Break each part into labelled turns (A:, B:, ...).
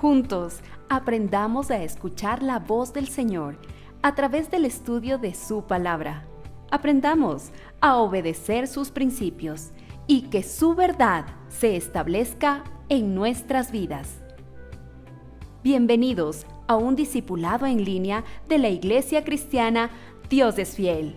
A: Juntos, aprendamos a escuchar la voz del Señor a través del estudio de su palabra. Aprendamos a obedecer sus principios y que su verdad se establezca en nuestras vidas. Bienvenidos a un discipulado en línea de la Iglesia Cristiana Dios es Fiel.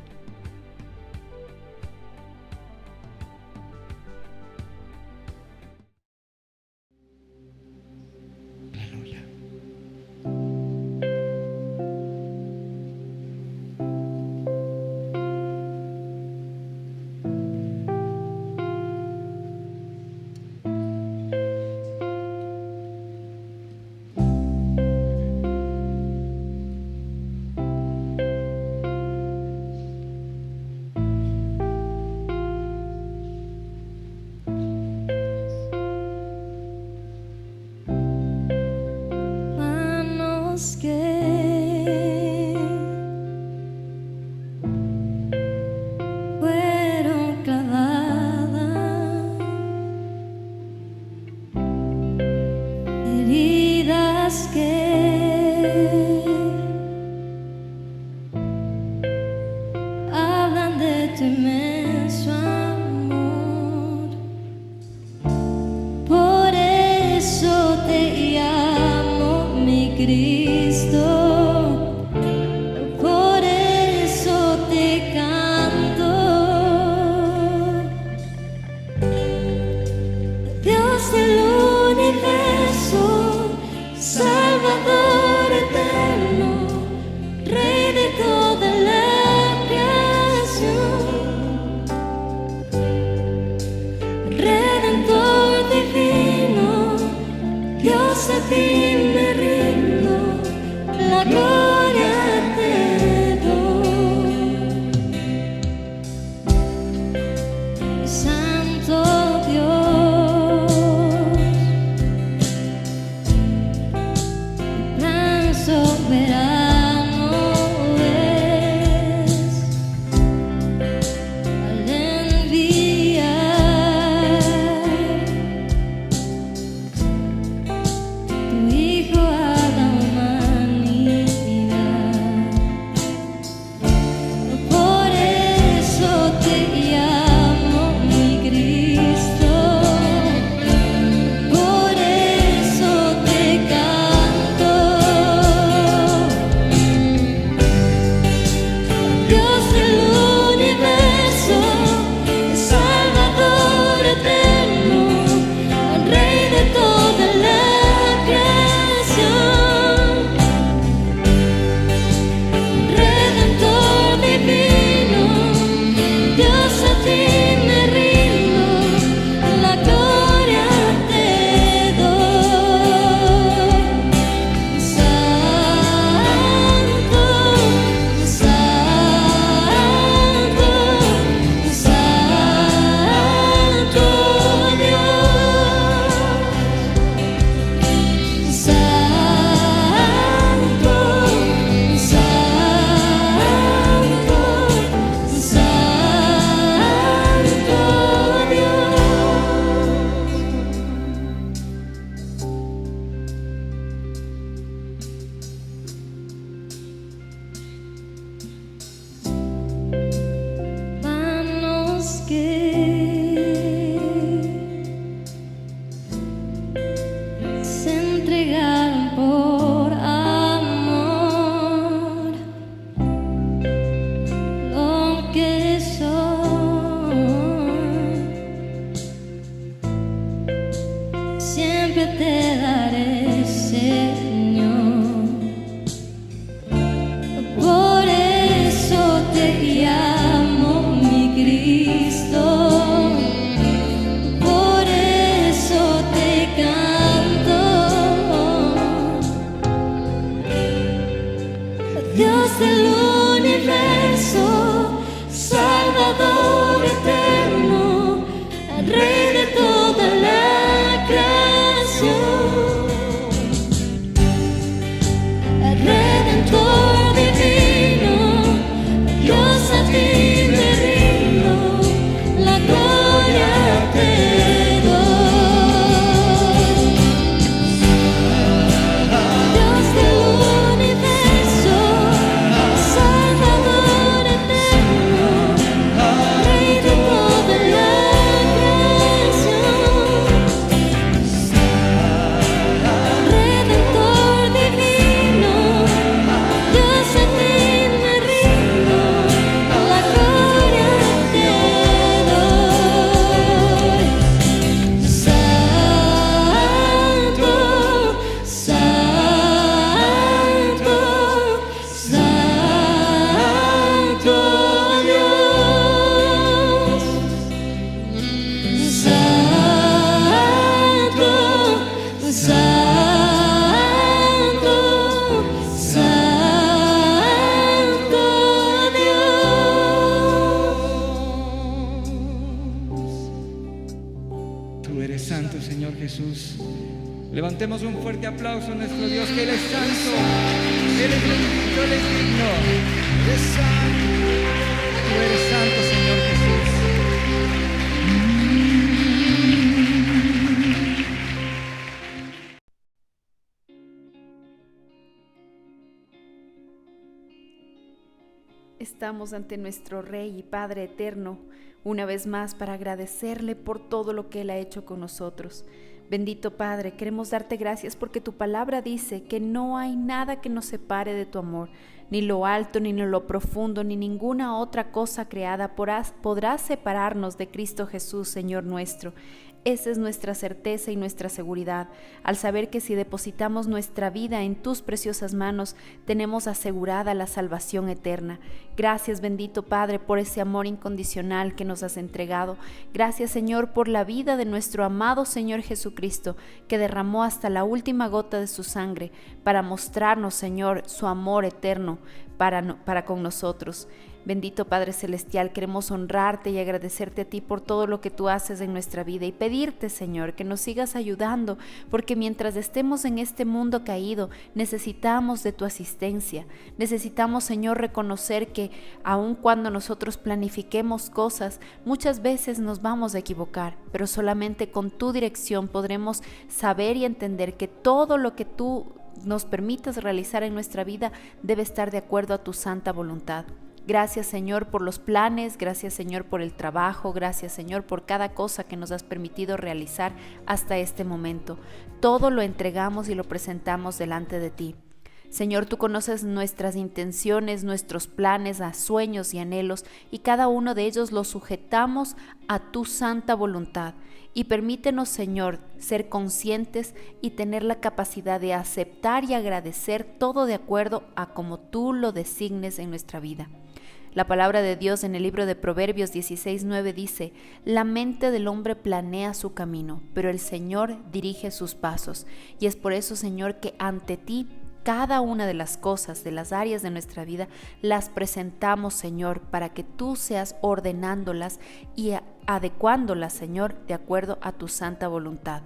B: Fueron clavadas, heridas que hablan de tu inmenso amor. Por eso te llamo mi Cristo. Por eso te canto. Dios del universo, Salvador eterno, Rey de toda la creación, Redentor divino, Dios a ti me rindo, la gloria te doy. Santo Dios, gran soberano es, al enviar tu Hijo a la humanidad. Por eso te llamo mi Cristo. Por eso te canto. Dios del universo, Salvador eterno, Rey de toda la creación, Redentor divino, Dios a ti me rindo, la gloria te doy. Santo, Santo, Santo Dios. Santo, Santo, Santo Dios. Manos que se entregaron por amor, lo que soy, siempre te daré, Señor. Por eso te llamo mi Cristo. Por eso te canto. Dios del universo, Salvador eterno, Rey de toda la creación,
C: Tú eres santo, Señor Jesús. Levantemos un fuerte aplauso a nuestro Dios, que Él es santo, Él es bendito, Él es digno. Eres santo. Tú eres santo, Señor Jesús.
A: Estamos ante nuestro Rey y Padre eterno, una vez más para agradecerle por todo lo que Él ha hecho con nosotros. Bendito Padre, queremos darte gracias porque tu palabra dice que no hay nada que nos separe de tu amor, ni lo alto, ni lo profundo, ni ninguna otra cosa creada podrá separarnos de Cristo Jesús, Señor nuestro. Esa es nuestra certeza y nuestra seguridad, al saber que si depositamos nuestra vida en tus preciosas manos, tenemos asegurada la salvación eterna. Gracias, bendito Padre, por ese amor incondicional que nos has entregado. Gracias, Señor, por la vida de nuestro amado Señor Jesucristo, que derramó hasta la última gota de su sangre para mostrarnos, Señor, su amor eterno para con nosotros. Bendito Padre Celestial, queremos honrarte y agradecerte a ti por todo lo que tú haces en nuestra vida y pedirte, Señor, que nos sigas ayudando, porque mientras estemos en este mundo caído, necesitamos de tu asistencia. Necesitamos, Señor, reconocer que aun cuando nosotros planifiquemos cosas, muchas veces nos vamos a equivocar, pero solamente con tu dirección podremos saber y entender que todo lo que tú nos permitas realizar en nuestra vida debe estar de acuerdo a tu santa voluntad. Gracias, Señor, por los planes, gracias, Señor, por el trabajo, gracias, Señor, por cada cosa que nos has permitido realizar hasta este momento. Todo lo entregamos y lo presentamos delante de ti. Señor, tú conoces nuestras intenciones, nuestros planes, sueños y anhelos, y cada uno de ellos los sujetamos a tu santa voluntad. Y permítenos, Señor, ser conscientes y tener la capacidad de aceptar y agradecer todo de acuerdo a como tú lo designes en nuestra vida. La palabra de Dios en el libro de Proverbios 16:9 dice: la mente del hombre planea su camino, pero el Señor dirige sus pasos. Y es por eso, Señor, que ante ti cada una de las cosas, de las áreas de nuestra vida, las presentamos, Señor, para que tú seas ordenándolas y adecuándolas, Señor, de acuerdo a tu santa voluntad.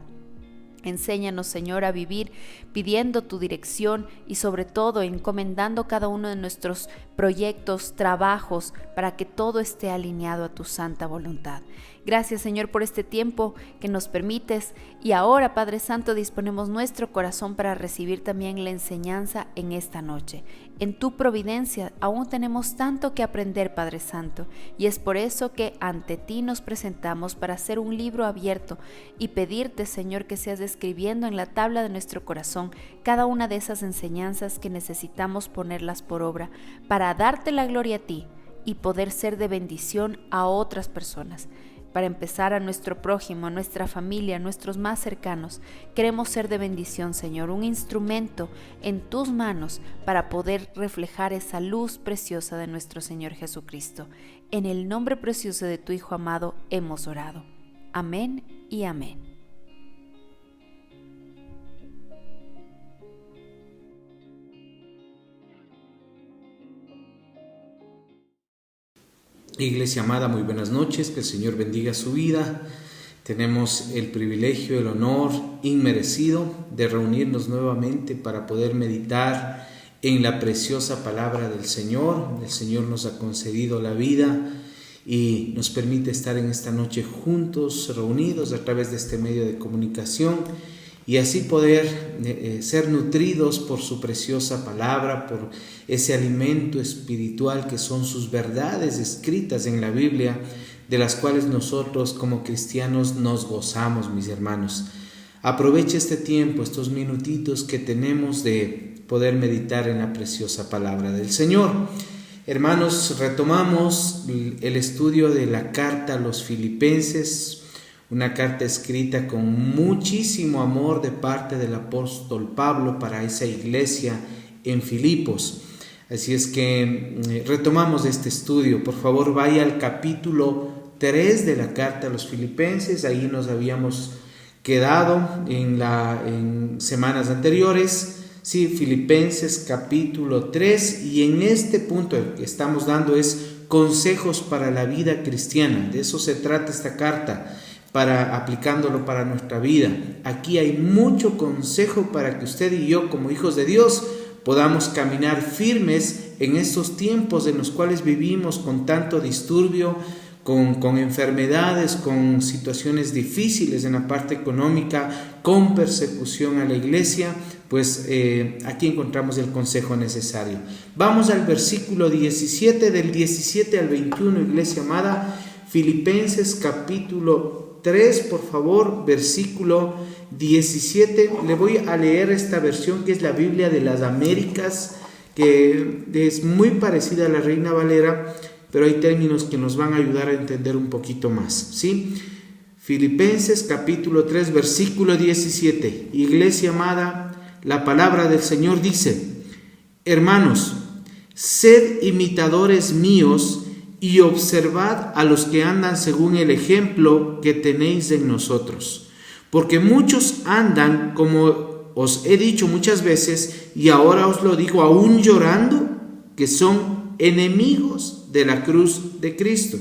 A: Enséñanos, Señor, a vivir pidiendo tu dirección y sobre todo encomendando cada uno de nuestros proyectos, trabajos, para que todo esté alineado a tu santa voluntad. Gracias, Señor, por este tiempo que nos permites, y ahora, Padre Santo, disponemos nuestro corazón para recibir también la enseñanza en esta noche. En tu providencia aún tenemos tanto que aprender, Padre Santo, y es por eso que ante ti nos presentamos para hacer un libro abierto y pedirte, Señor, que seas escribiendo en la tabla de nuestro corazón cada una de esas enseñanzas que necesitamos ponerlas por obra para darte la gloria a ti y poder ser de bendición a otras personas. Para empezar, a nuestro prójimo, a nuestra familia, a nuestros más cercanos. Queremos ser de bendición, Señor, un instrumento en tus manos para poder reflejar esa luz preciosa de nuestro Señor Jesucristo. En el nombre precioso de tu Hijo amado hemos orado. Amén y amén.
D: Iglesia amada, muy buenas noches, que el Señor bendiga su vida. Tenemos el privilegio, el honor inmerecido de reunirnos nuevamente para poder meditar en la preciosa palabra del Señor. El Señor nos ha concedido la vida y nos permite estar en esta noche juntos, reunidos a través de este medio de comunicación, y así poder ser nutridos por su preciosa palabra, por ese alimento espiritual que son sus verdades escritas en la Biblia, de las cuales nosotros como cristianos nos gozamos, mis hermanos. Aproveche este tiempo, estos minutitos que tenemos de poder meditar en la preciosa palabra del Señor. Hermanos, retomamos el estudio de la carta a los Filipenses, una carta escrita con muchísimo amor de parte del apóstol Pablo para esa iglesia en Filipos. Así es que retomamos este estudio. Por favor, vaya al capítulo 3 de la carta a los Filipenses. Ahí nos habíamos quedado en semanas anteriores. Sí, Filipenses capítulo 3. Y en este punto que estamos dando es consejos para la vida cristiana. De eso se trata esta carta. aplicándolo para nuestra vida. Aquí hay mucho consejo para que usted y yo, como hijos de Dios, podamos caminar firmes en estos tiempos en los cuales vivimos con tanto disturbio, con enfermedades, con situaciones difíciles en la parte económica, con persecución a la iglesia. Pues aquí encontramos el consejo necesario. Vamos al versículo 17, del 17 al 21, iglesia amada. Filipenses capítulo 3, por favor, versículo 17. Le voy a leer esta versión que es la Biblia de las Américas, que es muy parecida a la Reina Valera, pero hay términos que nos van a ayudar a entender un poquito más, ¿sí? Filipenses capítulo 3, versículo 17. Iglesia amada, la palabra del Señor dice: hermanos, sed imitadores míos y observad a los que andan según el ejemplo que tenéis en nosotros. Porque muchos andan, como os he dicho muchas veces, y ahora os lo digo aún llorando, que son enemigos de la cruz de Cristo,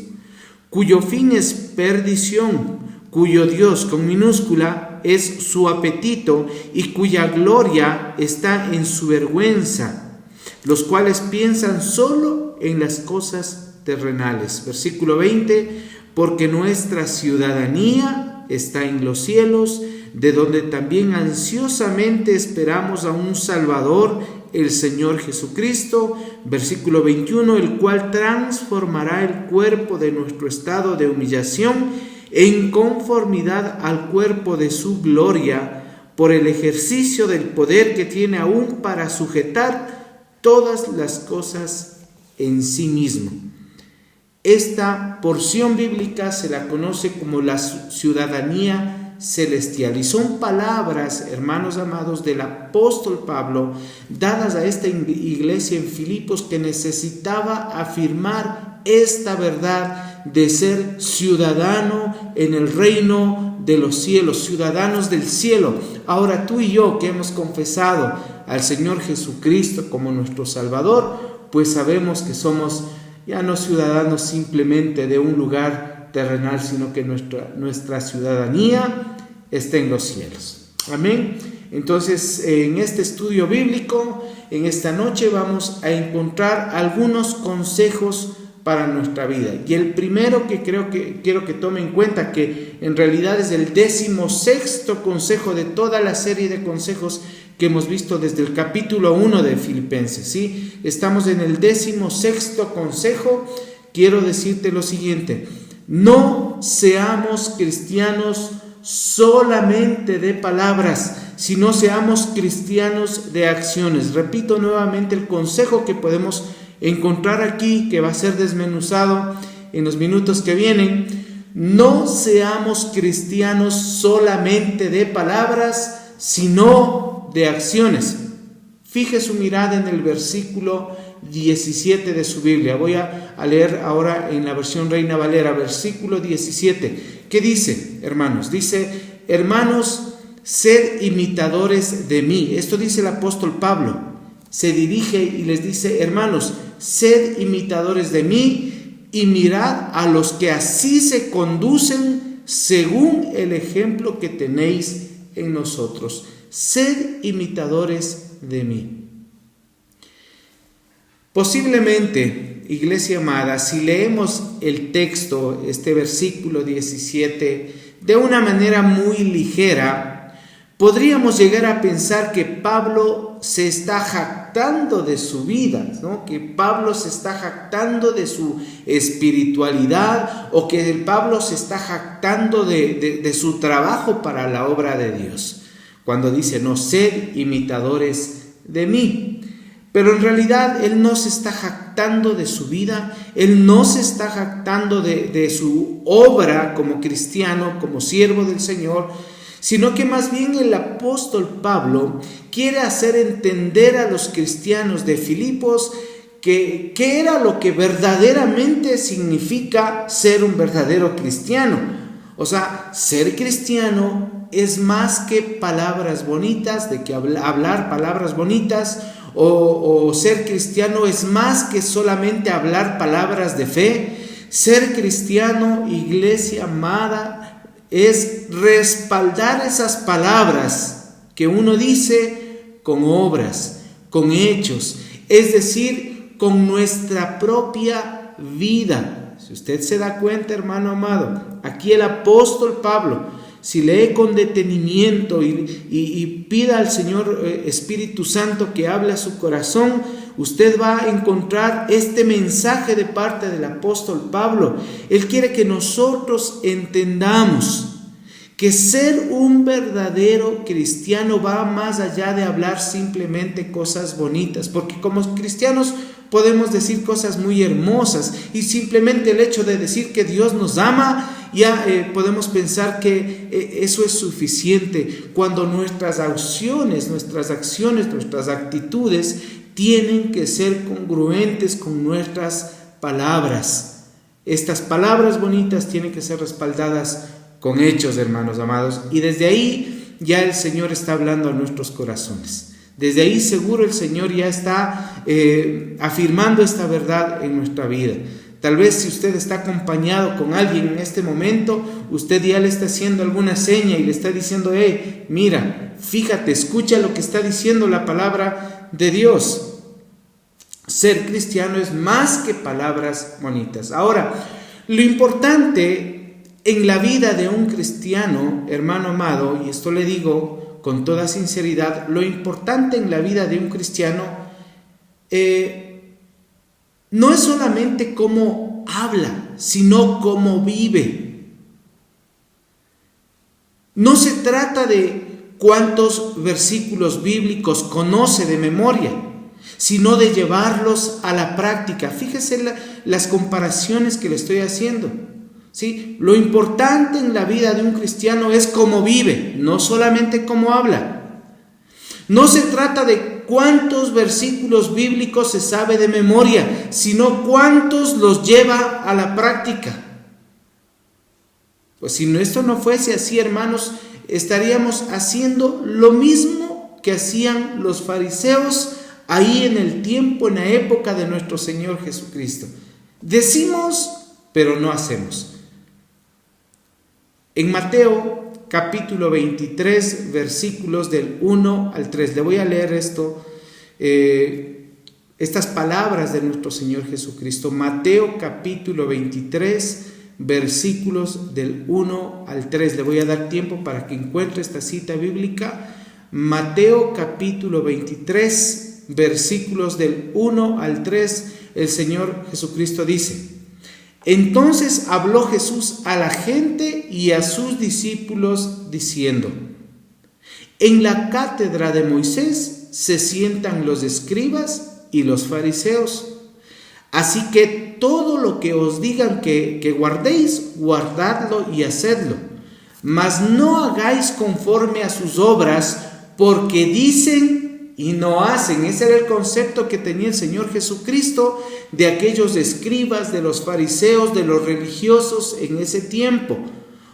D: cuyo fin es perdición, cuyo Dios con minúscula es su apetito y cuya gloria está en su vergüenza, los cuales piensan solo en las cosas terrenales. Versículo 20, porque nuestra ciudadanía está en los cielos, de donde también ansiosamente esperamos a un Salvador, el Señor Jesucristo. Versículo 21, el cual transformará el cuerpo de nuestro estado de humillación en conformidad al cuerpo de su gloria, por el ejercicio del poder que tiene aún para sujetar todas las cosas en sí mismo. Esta porción bíblica se la conoce como la ciudadanía celestial, y son palabras, hermanos amados, del apóstol Pablo, dadas a esta iglesia en Filipos, que necesitaba afirmar esta verdad de ser ciudadano en el reino de los cielos, ciudadanos del cielo. Ahora tú y yo, que hemos confesado al Señor Jesucristo como nuestro Salvador, pues sabemos que somos ya no ciudadanos simplemente de un lugar terrenal, sino que nuestra ciudadanía está en los cielos. Amén. Entonces, en este estudio bíblico, en esta noche vamos a encontrar algunos consejos para nuestra vida. Y el primero que quiero que tome en cuenta, que en realidad es el 16º consejo de toda la serie de consejos que hemos visto desde el capítulo 1 de Filipenses, ¿sí? Estamos en el 16º consejo. Quiero decirte lo siguiente: no seamos cristianos solamente de palabras, sino seamos cristianos de acciones. Repito nuevamente el consejo que podemos encontrar aquí, que va a ser desmenuzado en los minutos que vienen. No seamos cristianos solamente de palabras, sino de acciones. Fije su mirada en el versículo 17 de su Biblia. Voy a leer ahora en la versión Reina Valera, versículo 17. ¿Qué dice, hermanos? Dice: hermanos, sed imitadores de mí. Esto dice el apóstol Pablo. Se dirige y les dice: hermanos, sed imitadores de mí y mirad a los que así se conducen según el ejemplo que tenéis en nosotros. Sed imitadores de mí. Posiblemente, iglesia amada, si leemos el texto, este versículo 17, de una manera muy ligera, podríamos llegar a pensar que Pablo se está jactando de su vida, ¿no? Que Pablo se está jactando de su espiritualidad, o que Pablo se está jactando de su trabajo para la obra de Dios, cuando dice: no, sed imitadores de mí. Pero en realidad él no se está jactando de su vida, él no se está jactando de su obra como cristiano, como siervo del Señor, sino que más bien el apóstol Pablo quiere hacer entender a los cristianos de Filipos qué era lo que verdaderamente significa ser un verdadero cristiano. O sea, ser cristiano es más que palabras bonitas, de que hablar palabras bonitas, o ser cristiano es más que solamente hablar palabras de fe. Ser cristiano, iglesia amada, es respaldar esas palabras que uno dice con obras, con hechos, es decir, con nuestra propia vida. Si usted se da cuenta, hermano amado, aquí el apóstol Pablo, si lee con detenimiento y pida al Señor Espíritu Santo que hable a su corazón, usted va a encontrar este mensaje de parte del apóstol Pablo. Él quiere que nosotros entendamos que ser un verdadero cristiano va más allá de hablar simplemente cosas bonitas, porque como cristianos podemos decir cosas muy hermosas y simplemente el hecho de decir que Dios nos ama, ya podemos pensar que eso es suficiente, cuando nuestras acciones, nuestras actitudes tienen que ser congruentes con nuestras palabras. Estas palabras bonitas tienen que ser respaldadas con hechos, hermanos amados, y desde ahí ya el Señor está hablando a nuestros corazones. Desde ahí seguro el Señor ya está afirmando esta verdad en nuestra vida. Tal vez si usted está acompañado con alguien en este momento, usted ya le está haciendo alguna seña y le está diciendo: mira, fíjate, escucha lo que está diciendo la palabra de Dios. Ser cristiano es más que palabras bonitas. Ahora, lo importante en la vida de un cristiano, hermano amado, y esto le digo con toda sinceridad, lo importante en la vida de un cristiano no es solamente cómo habla, sino cómo vive. No se trata de cuántos versículos bíblicos conoce de memoria, sino de llevarlos a la práctica. Fíjese las comparaciones que le estoy haciendo. ¿Sí? Lo importante en la vida de un cristiano es cómo vive, no solamente cómo habla. No se trata de cuántos versículos bíblicos se sabe de memoria, sino cuántos los lleva a la práctica. Pues si esto no fuese así, hermanos, estaríamos haciendo lo mismo que hacían los fariseos ahí en el tiempo, en la época de nuestro Señor Jesucristo. Decimos, pero no hacemos. En Mateo capítulo 23, versículos del 1 al 3, le voy a leer estas palabras de nuestro Señor Jesucristo. Mateo capítulo 23, versículos del 1 al 3. Le voy a dar tiempo para que encuentre esta cita bíblica. Mateo capítulo 23, versículos del 1 al 3, el Señor Jesucristo dice: Entonces habló Jesús a la gente y a sus discípulos diciendo: En la cátedra de Moisés se sientan los escribas y los fariseos. Así que todo lo que os digan que guardéis, guardadlo y hacedlo. Mas no hagáis conforme a sus obras, porque dicen y no hacen. Ese era el concepto que tenía el Señor Jesucristo de aquellos escribas, de los fariseos, de los religiosos en ese tiempo.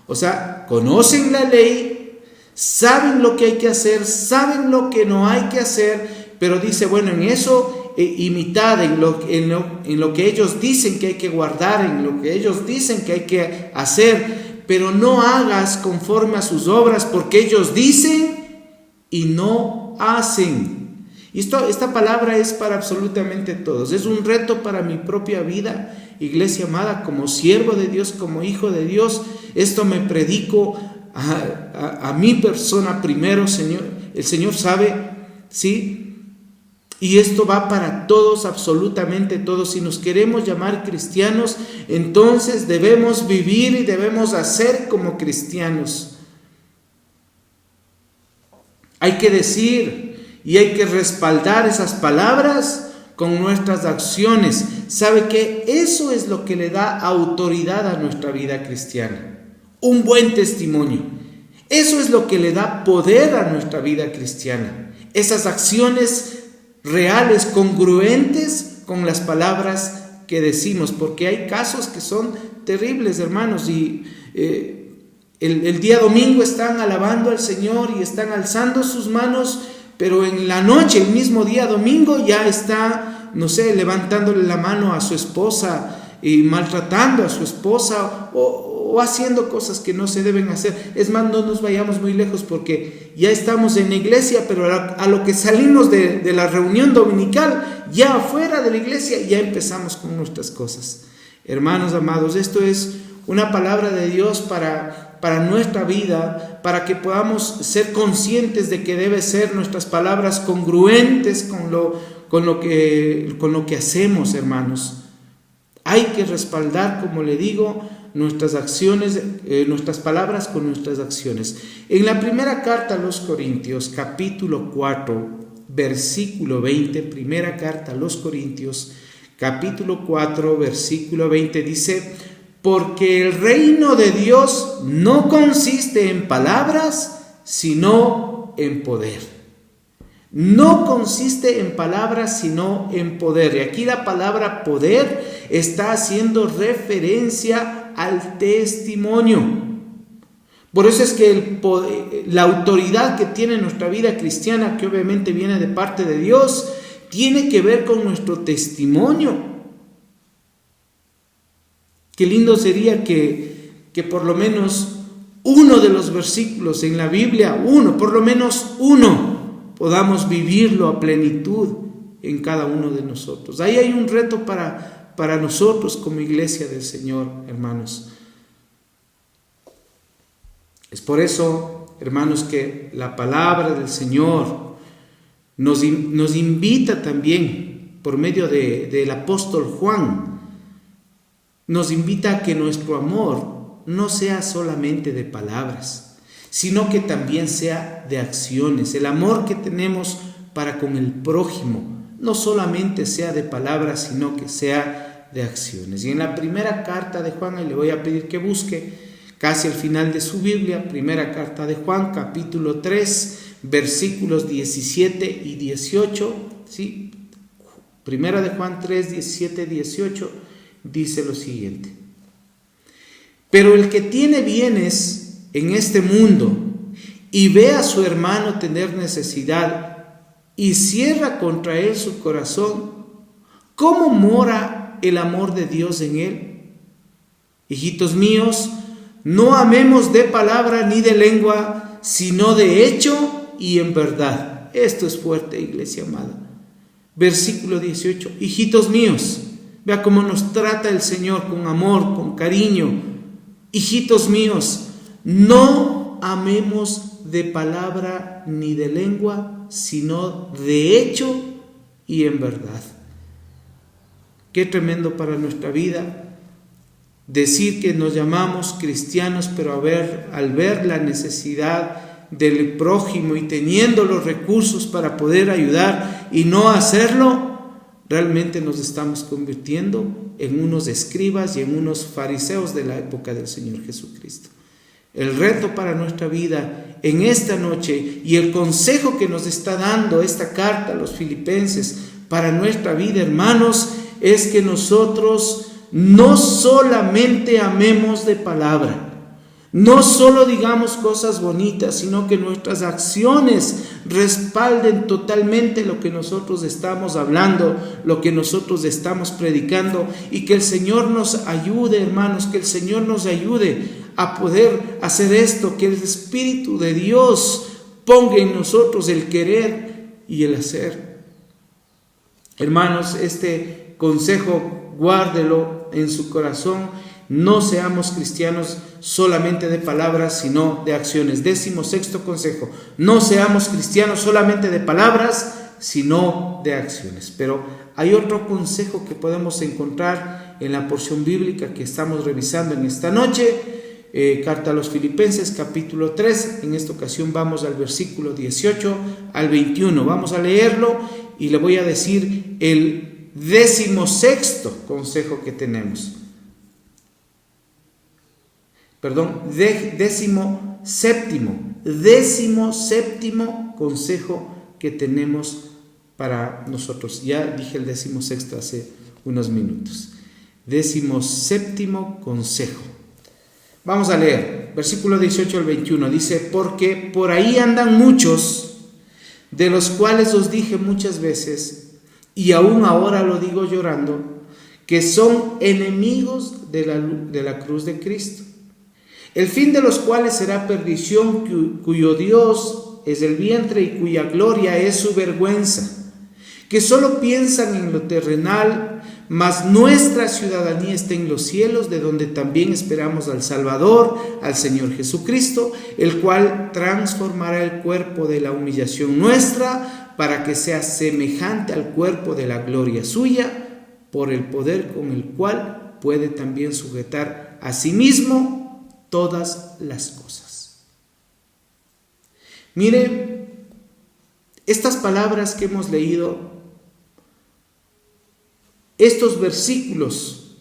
D: O sea, conocen la ley, saben lo que hay que hacer, saben lo que no hay que hacer, pero dice, bueno, en eso imitad, en lo que ellos dicen que hay que guardar, en lo que ellos dicen que hay que hacer, pero no hagas conforme a sus obras, porque ellos dicen y no hacen. Y esta palabra es para absolutamente todos. Es un reto para mi propia vida, iglesia amada, como siervo de Dios, como hijo de Dios. Esto me predico a mi persona primero, Señor. El Señor sabe, ¿sí? Y esto va para todos, absolutamente todos. Si nos queremos llamar cristianos, entonces debemos vivir y debemos hacer como cristianos. Hay que decir y hay que respaldar esas palabras con nuestras acciones. ¿Sabe qué? Eso es lo que le da autoridad a nuestra vida cristiana. Un buen testimonio. Eso es lo que le da poder a nuestra vida cristiana. Esas acciones reales, congruentes con las palabras que decimos, porque hay casos que son terribles, hermanos, y el día domingo están alabando al Señor y están alzando sus manos, pero en la noche, el mismo día domingo, ya está, no sé, levantándole la mano a su esposa y maltratando a su esposa, o o haciendo cosas que no se deben hacer. Es más, no nos vayamos muy lejos porque ya estamos en la iglesia, pero a lo que salimos de la reunión dominical, ya afuera de la iglesia, ya empezamos con nuestras cosas. Hermanos amados, esto es una palabra de Dios para nuestra vida, para que podamos ser conscientes de que debe ser nuestras palabras congruentes con lo que hacemos, hermanos. Hay que respaldar, como le digo, nuestras acciones, nuestras palabras con nuestras acciones. En la primera carta a los Corintios, capítulo 4, versículo 20, primera carta a los Corintios, capítulo 4, versículo 20, dice: porque el reino de Dios no consiste en palabras, sino en poder. No consiste en palabras, sino en poder. Y aquí la palabra poder está haciendo referencia al testimonio. Por eso es que la autoridad que tiene nuestra vida cristiana, que obviamente viene de parte de Dios, tiene que ver con nuestro testimonio. Qué lindo sería que por lo menos uno de los versículos en la Biblia, por lo menos uno, podamos vivirlo a plenitud en cada uno de nosotros. Ahí hay un reto para nosotros como iglesia del Señor, hermanos. Es por eso, hermanos, que la palabra del Señor nos invita también, por medio del apóstol Juan, nos invita a que nuestro amor no sea solamente de palabras, sino que también sea de acciones. El amor que tenemos para con el prójimo no solamente sea de palabras, sino que sea de acciones. Y en la primera carta de Juan, y le voy a pedir que busque casi al final de su Biblia, primera carta de Juan, capítulo 3, versículos 17 y 18, ¿sí? Primera de Juan 3, 17, 18, dice lo siguiente: pero el que tiene bienes en este mundo y ve a su hermano tener necesidad y cierra contra él su corazón, ¿cómo mora el amor de Dios en él? Hijitos míos, no amemos de palabra ni de lengua, sino de hecho y en verdad. Esto es fuerte, iglesia amada. Versículo 18: hijitos míos, vea cómo nos trata el Señor con amor, con cariño. Hijitos míos, no amemos de palabra ni de lengua, sino de hecho y en verdad. Qué tremendo para nuestra vida decir que nos llamamos cristianos, pero al ver la necesidad del prójimo y teniendo los recursos para poder ayudar y no hacerlo, realmente nos estamos convirtiendo en unos escribas y en unos fariseos de la época del Señor Jesucristo. El reto para nuestra vida en esta noche y el consejo que nos está dando esta carta a los Filipenses para nuestra vida, hermanos, es que nosotros no solamente amemos de palabra, no solo digamos cosas bonitas, sino que nuestras acciones respalden totalmente lo que nosotros estamos hablando, lo que nosotros estamos predicando, y que el Señor nos ayude, hermanos, que el Señor nos ayude a poder hacer esto, que el Espíritu de Dios ponga en nosotros el querer y el hacer. Hermanos, este consejo guárdelo en su corazón. No seamos cristianos solamente de palabras, sino de acciones. 16º consejo: no seamos cristianos solamente de palabras, sino de acciones. Pero hay otro consejo que podemos encontrar en la porción bíblica que estamos revisando en esta noche. Carta a los Filipenses, capítulo 3. En esta ocasión vamos al versículo 18 al 21. Vamos a leerlo y le voy a decir el 16º consejo que tenemos. Perdón, 17º consejo que tenemos para nosotros. Ya dije el 16º hace unos minutos. 17º consejo. Vamos a leer, versículo 18 al 21. Dice: porque por ahí andan muchos, de los cuales os dije muchas veces, y aún ahora lo digo llorando, que son enemigos de la cruz de Cristo. el fin de los cuales será perdición, cuyo Dios es el vientre y cuya gloria es su vergüenza, que solo piensan en lo terrenal, mas nuestra ciudadanía está en los cielos, de donde también esperamos al Salvador, al Señor Jesucristo, el cual transformará el cuerpo de la humillación nuestra, para que sea semejante al cuerpo de la gloria suya, por el poder con el cual puede también sujetar a sí mismo todas las cosas. Mire, estas palabras que hemos leído, estos versículos,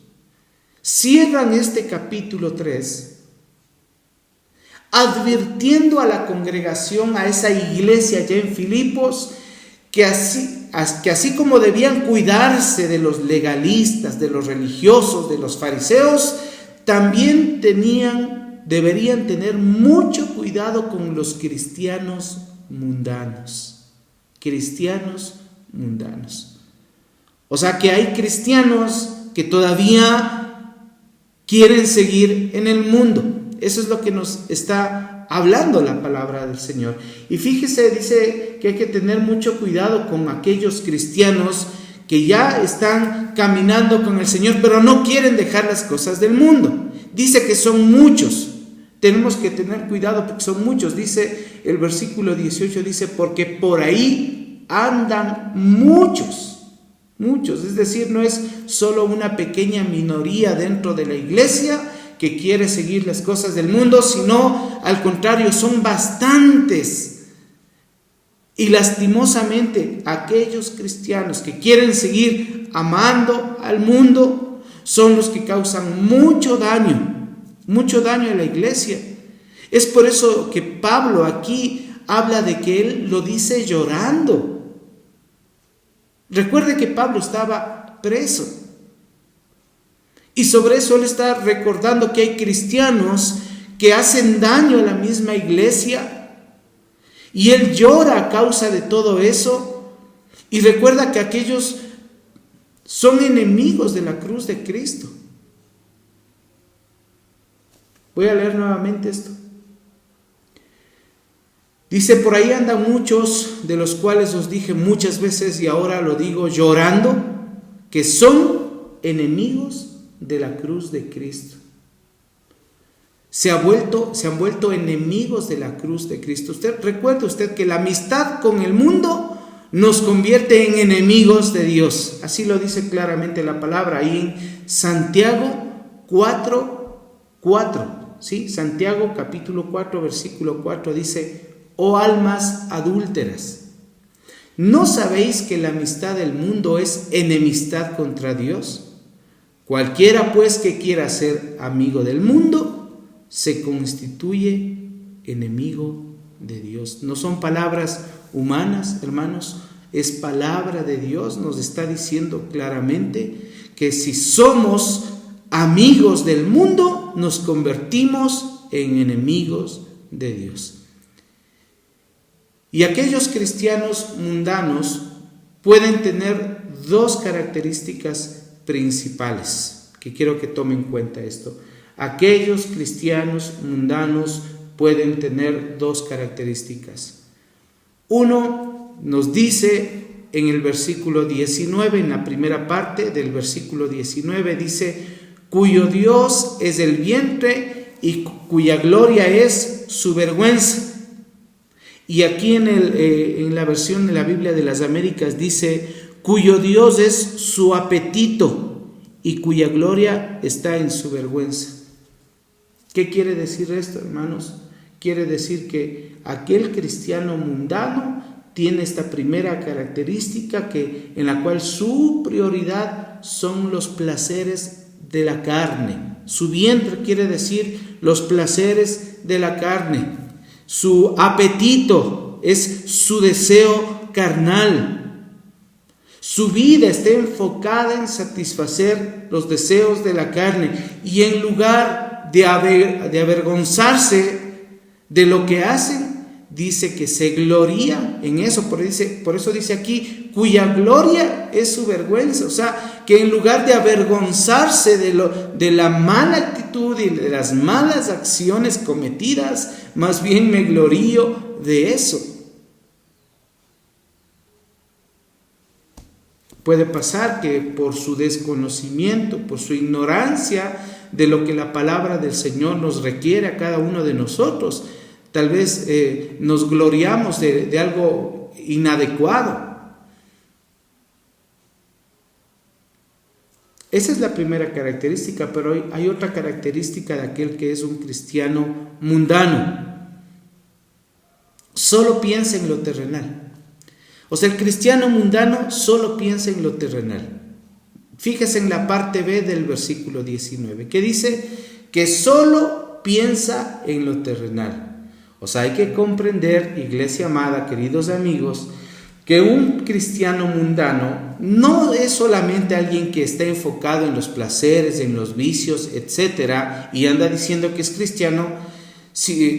D: cierran este capítulo 3, advirtiendo a la congregación, a esa iglesia allá en Filipos, que así como debían cuidarse de los legalistas, de los religiosos, de los fariseos, también deberían tener mucho cuidado con los cristianos mundanos. Cristianos mundanos. O sea que hay cristianos que todavía quieren seguir en el mundo. Eso es lo que nos está hablando la palabra del Señor. Y fíjese, dice que hay que tener mucho cuidado con aquellos cristianos que ya están caminando con el Señor, pero no quieren dejar las cosas del mundo. Dice que son muchos. Tenemos que tener cuidado porque son muchos. Dice el versículo 18, dice, porque por ahí andan muchos. Muchos, es decir, no es solo una pequeña minoría dentro de la iglesia que quiere seguir las cosas del mundo, sino al contrario, son bastantes. Y lastimosamente, aquellos cristianos que quieren seguir amando al mundo son los que causan mucho daño a la iglesia. Es por eso que Pablo aquí habla de que él lo dice llorando. Recuerde que Pablo estaba preso. Y sobre eso él está recordando que hay cristianos que hacen daño a la misma iglesia. Y él llora a causa de todo eso. Y recuerda que aquellos son enemigos de la cruz de Cristo. Voy a leer nuevamente esto. Dice, por ahí andan muchos, de los cuales os dije muchas veces y ahora lo digo llorando, que son enemigos de la cruz de Cristo. Se han vuelto enemigos de la cruz de Cristo. Recuerde usted que la amistad con el mundo nos convierte en enemigos de Dios. Así lo dice claramente la palabra ahí en Santiago 4:4. ¿Sí? Santiago capítulo 4, versículo 4 dice, oh almas adúlteras, ¿no sabéis que la amistad del mundo es enemistad contra Dios? Cualquiera pues que quiera ser amigo del mundo, se constituye enemigo de Dios. No son palabras humanas, hermanos, es palabra de Dios. Nos está diciendo claramente que si somos amigos del mundo, nos convertimos en enemigos de Dios. Y aquellos cristianos mundanos pueden tener dos características principales, que quiero que tomen en cuenta esto. Aquellos cristianos mundanos pueden tener dos características. Uno nos dice en el versículo 19, en la primera parte del versículo 19, dice, cuyo Dios es el vientre y cuya gloria es su vergüenza. Y aquí en la versión de la Biblia de las Américas dice, cuyo Dios es su apetito y cuya gloria está en su vergüenza. ¿Qué quiere decir esto, hermanos? Quiere decir que aquel cristiano mundano tiene esta primera característica en la cual su prioridad son los placeres de la carne. Su vientre quiere decir los placeres de la carne. Su apetito es su deseo carnal. Su vida está enfocada en satisfacer los deseos de la carne y en lugar de avergonzarse de lo que hacen, dice que se gloría en eso. Por eso dice aquí, cuya gloria es su vergüenza. O sea, que en lugar de avergonzarse de la mala actitud y de las malas acciones cometidas, más bien me glorío de eso. Puede pasar que por su desconocimiento, por su ignorancia de lo que la palabra del Señor nos requiere a cada uno de nosotros, tal vez nos gloriamos de algo inadecuado. Esa es la primera característica, pero hay otra característica de aquel que es un cristiano mundano. Solo piensa en lo terrenal. O sea, el cristiano mundano solo piensa en lo terrenal. Fíjese en la parte B del versículo 19, que dice que solo piensa en lo terrenal. O sea, hay que comprender, iglesia amada, queridos amigos, que un cristiano mundano no es solamente alguien que está enfocado en los placeres, en los vicios, etcétera, y anda diciendo que es cristiano,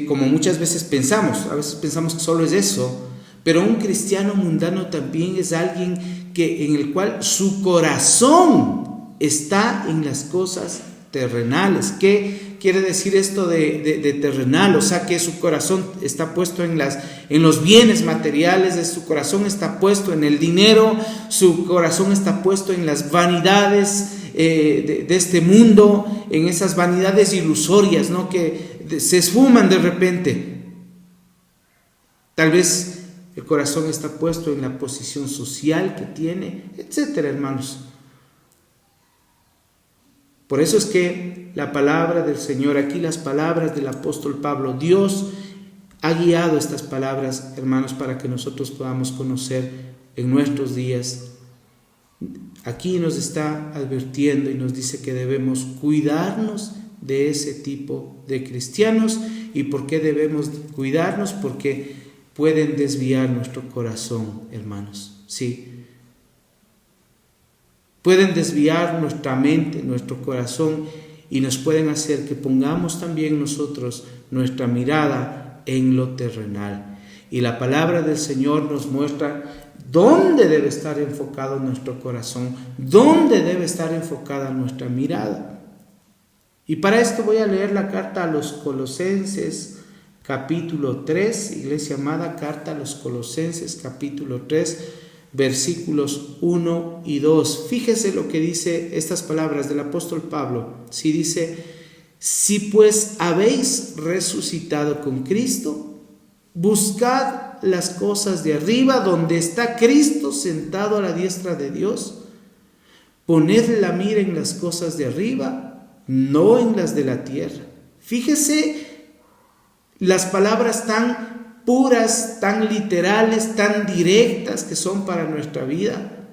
D: como muchas veces pensamos. A veces pensamos que solo es eso, pero un cristiano mundano también es alguien en el cual su corazón está en las cosas terrenales. ¿Qué quiere decir esto de terrenal? O sea, que su corazón está puesto en los bienes materiales, su corazón está puesto en el dinero, su corazón está puesto en las vanidades de este mundo, en esas vanidades ilusorias, ¿no? Que se esfuman de repente. Tal vez el corazón está puesto en la posición social que tiene, etcétera, hermanos. Por eso es que la palabra del Señor, aquí las palabras del apóstol Pablo, Dios ha guiado estas palabras, hermanos, para que nosotros podamos conocer en nuestros días. Aquí nos está advirtiendo y nos dice que debemos cuidarnos de ese tipo de cristianos. ¿Y por qué debemos cuidarnos? Porque pueden desviar nuestro corazón, hermanos. Sí. Pueden desviar nuestra mente, nuestro corazón, y nos pueden hacer que pongamos también nosotros nuestra mirada en lo terrenal. Y la palabra del Señor nos muestra dónde debe estar enfocado nuestro corazón, dónde debe estar enfocada nuestra mirada. Y para esto voy a leer la carta a los Colosenses, capítulo 3, iglesia amada, carta a los Colosenses, capítulo 3, versículos 1 y 2. Fíjese lo que dice estas palabras del apóstol Pablo. Sí, dice: si pues habéis resucitado con Cristo, buscad las cosas de arriba, donde está Cristo sentado a la diestra de Dios. Poned la mira en las cosas de arriba, no en las de la tierra. Fíjese las palabras tan puras, tan literales, tan directas que son para nuestra vida.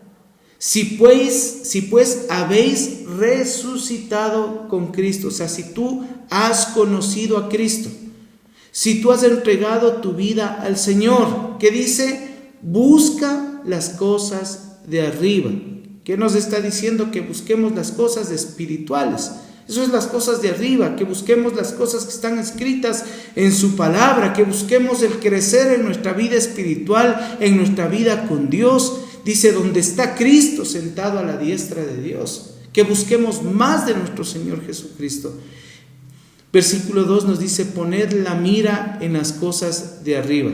D: Si pues habéis resucitado con Cristo, o sea, si tú has conocido a Cristo, si tú has entregado tu vida al Señor, que dice: busca las cosas de arriba. ¿Qué nos está diciendo? Que busquemos las cosas espirituales. Eso es las cosas de arriba, que busquemos las cosas que están escritas en su palabra, que busquemos el crecer en nuestra vida espiritual, en nuestra vida con Dios. Dice: donde está Cristo sentado a la diestra de Dios, que busquemos más de nuestro Señor Jesucristo. Versículo 2 nos dice: poned la mira en las cosas de arriba.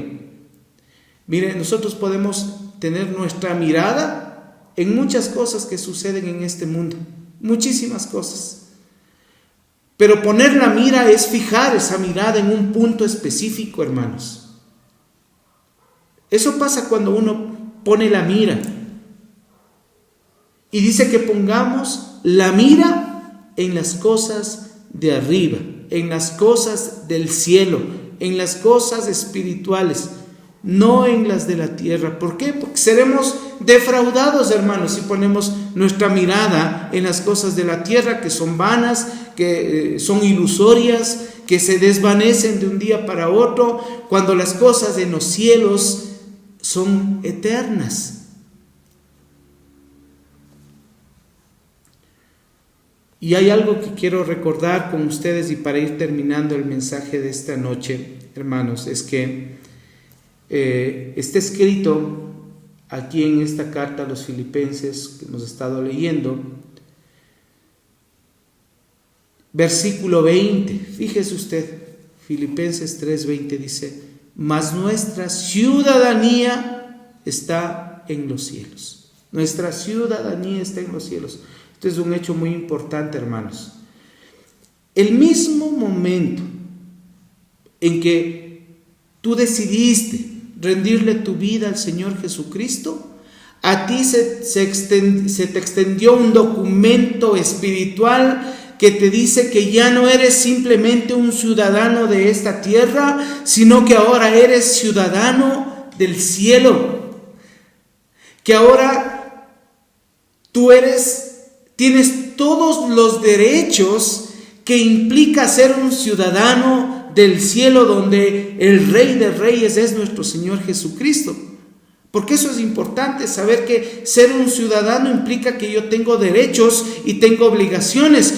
D: Mire, nosotros podemos tener nuestra mirada en muchas cosas que suceden en este mundo, muchísimas cosas. Pero poner la mira es fijar esa mirada en un punto específico, hermanos. Eso pasa cuando uno pone la mira. Y dice que pongamos la mira en las cosas de arriba, en las cosas del cielo, en las cosas espirituales, no en las de la tierra. ¿Por qué? Porque seremos defraudados, hermanos, si ponemos nuestra mirada en las cosas de la tierra, que son vanas, que son ilusorias, que se desvanecen de un día para otro, cuando las cosas en los cielos son eternas. Y hay algo que quiero recordar con ustedes, y para ir terminando el mensaje de esta noche, hermanos, es que está escrito aquí en esta carta a los Filipenses que hemos estado leyendo. Versículo 20, fíjese usted, Filipenses 3:20 dice: mas nuestra ciudadanía está en los cielos. Nuestra ciudadanía está en los cielos. Esto es un hecho muy importante, hermanos. El mismo momento en que tú decidiste rendirle tu vida al Señor Jesucristo, a ti se te extendió un documento espiritual que te dice que ya no eres simplemente un ciudadano de esta tierra, sino que ahora eres ciudadano del cielo. Que ahora tú tienes todos los derechos que implica ser un ciudadano del cielo, donde el Rey de Reyes es nuestro Señor Jesucristo. Porque eso es importante, saber que ser un ciudadano implica que yo tengo derechos y tengo obligaciones,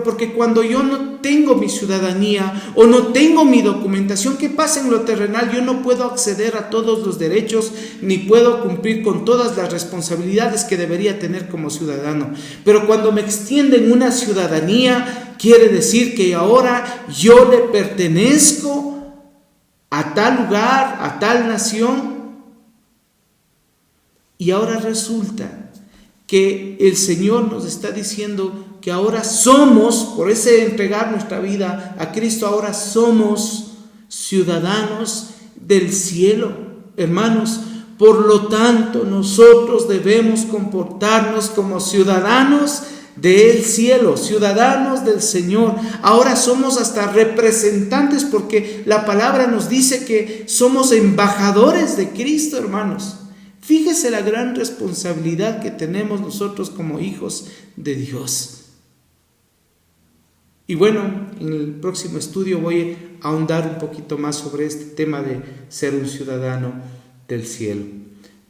D: porque cuando yo no tengo mi ciudadanía o no tengo mi documentación, ¿qué pasa en lo terrenal? Yo no puedo acceder a todos los derechos ni puedo cumplir con todas las responsabilidades que debería tener como ciudadano. Pero cuando me extienden una ciudadanía, quiere decir que ahora yo le pertenezco a tal lugar, a tal nación. Y ahora resulta que el Señor nos está diciendo que ahora somos, por ese entregar nuestra vida a Cristo, ahora somos ciudadanos del cielo, hermanos. Por lo tanto, nosotros debemos comportarnos como ciudadanos del cielo, ciudadanos del Señor. Ahora somos hasta representantes, porque la palabra nos dice que somos embajadores de Cristo, hermanos. Fíjese la gran responsabilidad que tenemos nosotros como hijos de Dios. Y bueno, en el próximo estudio voy a ahondar un poquito más sobre este tema de ser un ciudadano del cielo.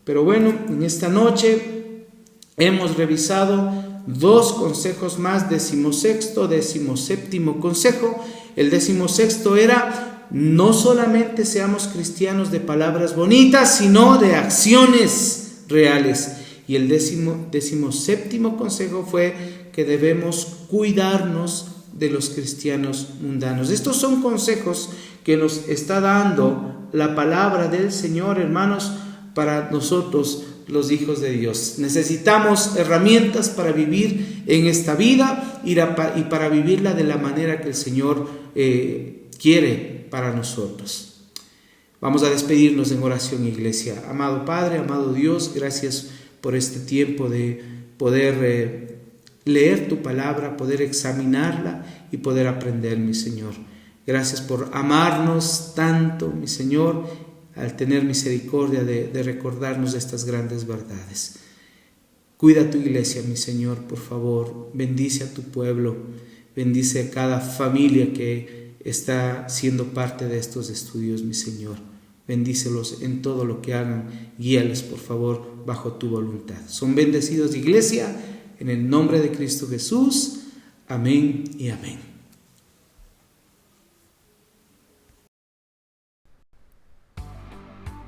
D: Pero bueno, en esta noche hemos revisado 2 consejos más, 16º, 17º consejo. El 16º era: no solamente seamos cristianos de palabras bonitas, sino de acciones reales. Y el 17º consejo fue que debemos cuidarnos de los cristianos mundanos. Estos son consejos que nos está dando la palabra del Señor, hermanos, para nosotros los hijos de Dios. Necesitamos herramientas para vivir en esta vida y para vivirla de la manera que el Señor quiere para nosotros. Vamos a despedirnos en oración, iglesia. Amado Padre, amado Dios, gracias por este tiempo de poder leer tu palabra, poder examinarla y poder aprender, mi Señor. Gracias por amarnos tanto, mi Señor, al tener misericordia de recordarnos de estas grandes verdades. Cuida a tu iglesia, mi Señor, por favor. Bendice a tu pueblo. Bendice a cada familia que está siendo parte de estos estudios, mi Señor. Bendícelos en todo lo que hagan. Guíales, por favor, bajo tu voluntad. Son bendecidos, iglesia, en el nombre de Cristo Jesús. Amén y amén.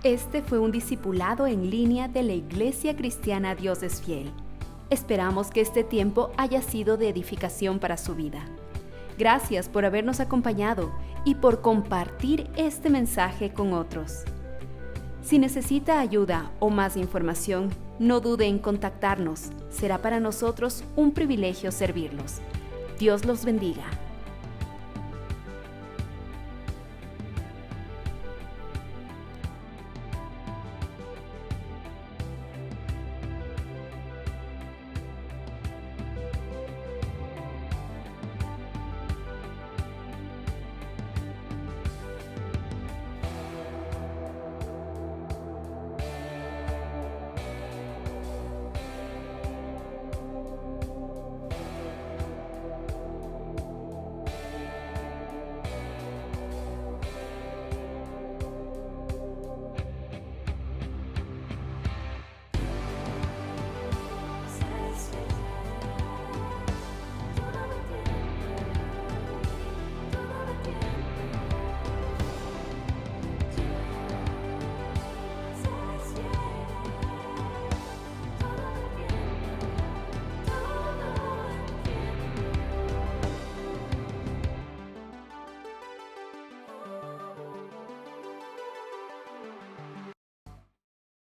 A: Este fue un discipulado en línea de la Iglesia Cristiana Dios es Fiel. Esperamos que este tiempo haya sido de edificación para su vida. Gracias por habernos acompañado y por compartir este mensaje con otros. Si necesita ayuda o más información, no dude en contactarnos. Será para nosotros un privilegio servirlos. Dios los bendiga.